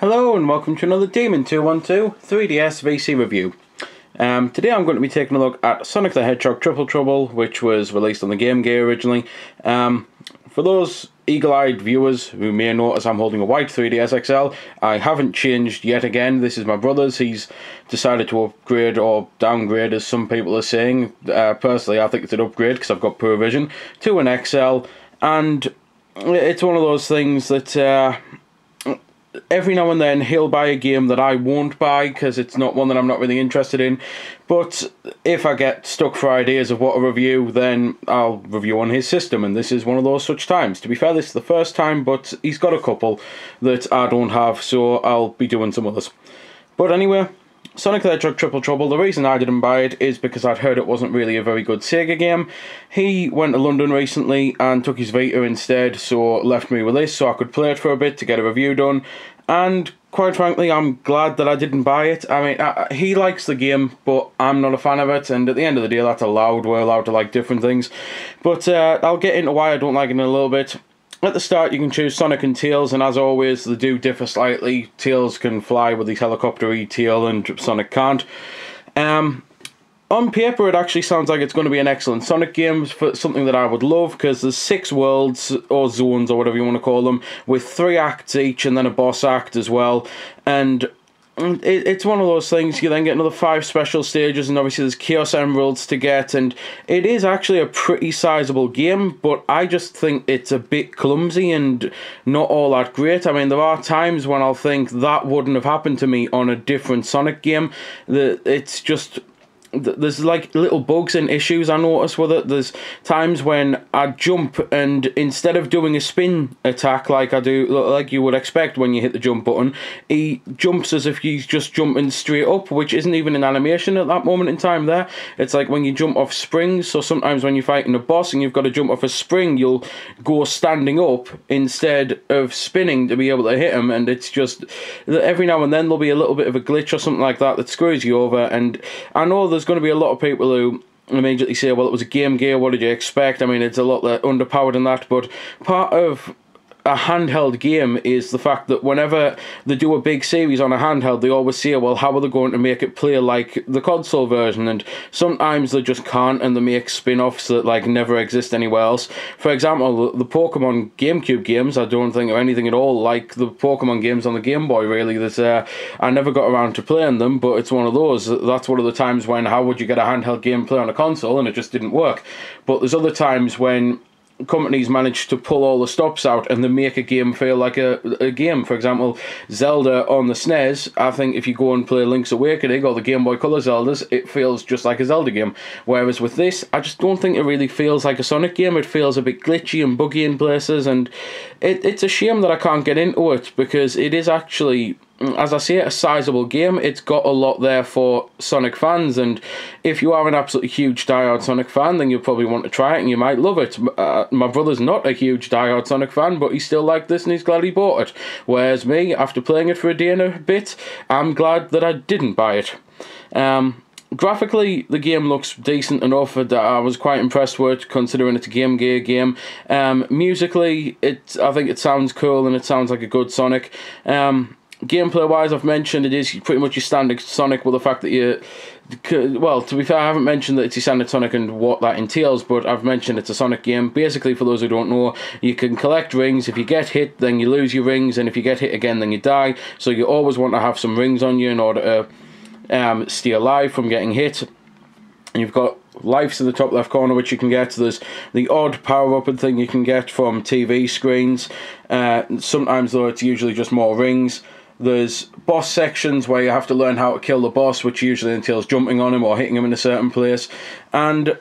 Hello and welcome to another Demon 212 3DS VC review. Today I'm going to be taking a look at Sonic the Hedgehog Triple Trouble, which was released on the Game Gear originally. For those eagle-eyed viewers who may notice I'm holding a white 3DS XL, I haven't changed yet again. This is my brother's. He's decided to upgrade or downgrade, as some people are saying. Personally, I think it's an upgrade because I've got poor vision, to an XL, and it's one of those things that every now and then he'll buy a game that I won't buy because it's not one that I'm not really interested in. But if I get stuck for ideas of what to review, then I'll review on his system, and this is one of those such times. To be fair, this is the first time, but he's got a couple that I don't have, so I'll be doing some others. But anyway, Sonic the Hedgehog Triple Trouble, the reason I didn't buy it is because I'd heard it wasn't really a very good Sega game. He went to London recently and took his Vita instead, so left me with this so I could play it for a bit to get a review done. And quite frankly, I'm glad that I didn't buy it. I mean, he likes the game, but I'm not a fan of it, and at the end of the day, that's allowed. We're allowed to like different things. But I'll get into why I don't like it in a little bit. At the start, you can choose Sonic and Tails, and as always, they do differ slightly. Tails can fly with his helicopter-y tail, and Sonic can't. On paper, it actually sounds like it's going to be an excellent Sonic game, for something that I would love, because there's 6 worlds, or zones, or whatever you want to call them, with 3 acts each, and then a boss act as well, and it's one of those things. You then get another 5 special stages, and obviously there's Chaos Emeralds to get, and it is actually a pretty sizable game, but I just think it's a bit clumsy and not all that great. I mean, there are times when I'll think that wouldn't have happened to me on a different Sonic game. It's just, there's like little bugs and issues I notice with it. There's times when I jump, and instead of doing a spin attack like I do, like you would expect when you hit the jump button, he jumps as if he's just jumping straight up, which isn't even an animation at that moment in time there. It's like when you jump off springs, so sometimes when you're fighting a boss and you've got to jump off a spring, you'll go standing up instead of spinning to be able to hit him, and it's just, every now and then there'll be a little bit of a glitch or something like that that screws you over. And I know there's going to be a lot of people who immediately say, well, it was a Game Gear, what did you expect? I mean, it's a lot underpowered in that, but part of a handheld game is the fact that whenever they do a big series on a handheld, they always say, well, how are they going to make it play like the console version? And sometimes they just can't, and they make spin-offs that like never exist anywhere else. For example, the Pokemon GameCube games, I don't think are anything at all like the Pokemon games on the Game Boy, really. I never got around to playing them, but it's one of those. That's one of the times when, how would you get a handheld game play on a console, and it just didn't work. But there's other times when companies manage to pull all the stops out and they make a game feel like a game. For example, Zelda on the SNES, I think if you go and play Link's Awakening or the Game Boy Color Zeldas, it feels just like a Zelda game. Whereas with this, I just don't think it really feels like a Sonic game. It feels a bit glitchy and buggy in places, and it's a shame that I can't get into it, because it is actually, as I say, a sizable game. It's got a lot there for Sonic fans, and if you are an absolutely huge diehard Sonic fan, then you'll probably want to try it and you might love it. My brother's not a huge diehard Sonic fan, but he still liked this and he's glad he bought it. Whereas me, after playing it for a day and a bit, I'm glad that I didn't buy it. Graphically, the game looks decent enough. I was quite impressed with it, considering it's a Game Gear game. Musically, I think it sounds cool and it sounds like a good Sonic. Gameplay-wise, I've mentioned it is pretty much your standard Sonic, with the fact that well, to be fair, I haven't mentioned that it's your standard Sonic and what that entails, but I've mentioned it's a Sonic game. Basically, for those who don't know, you can collect rings. If you get hit, then you lose your rings, and if you get hit again, then you die. So you always want to have some rings on you in order to stay alive from getting hit. And you've got lives in the top left corner, which you can get. There's the odd power-up and thing you can get from TV screens. Sometimes, though, it's usually just more rings. There's boss sections where you have to learn how to kill the boss, which usually entails jumping on him or hitting him in a certain place. And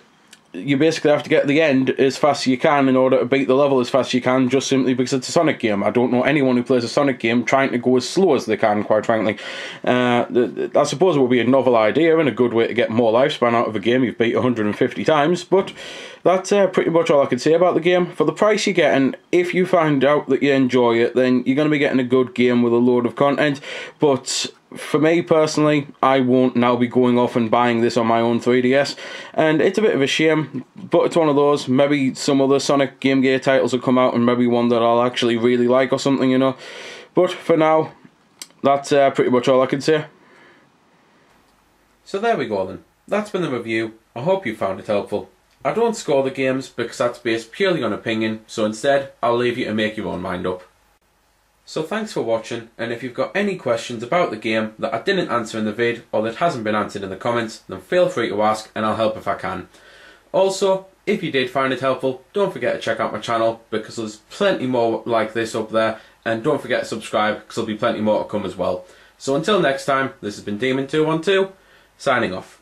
you basically have to get to the end as fast as you can in order to beat the level as fast as you can, just simply because it's a Sonic game. I don't know anyone who plays a Sonic game trying to go as slow as they can, quite frankly. I suppose it would be a novel idea and a good way to get more lifespan out of a game you've beat 150 times, but that's pretty much all I can say about the game. For the price you're getting, if you find out that you enjoy it, then you're going to be getting a good game with a load of content, but for me personally, I won't now be going off and buying this on my own 3DS, and it's a bit of a shame, but it's one of those. Maybe some other Sonic Game Gear titles will come out, and maybe one that I'll actually really like or something, you know. But for now, that's pretty much all I can say. So there we go then. That's been the review. I hope you found it helpful. I don't score the games because that's based purely on opinion, so instead I'll leave you to make your own mind up. So thanks for watching, and if you've got any questions about the game that I didn't answer in the vid or that hasn't been answered in the comments, then feel free to ask and I'll help if I can. Also, if you did find it helpful, don't forget to check out my channel because there's plenty more like this up there, and don't forget to subscribe because there'll be plenty more to come as well. So until next time, this has been Demon212, signing off.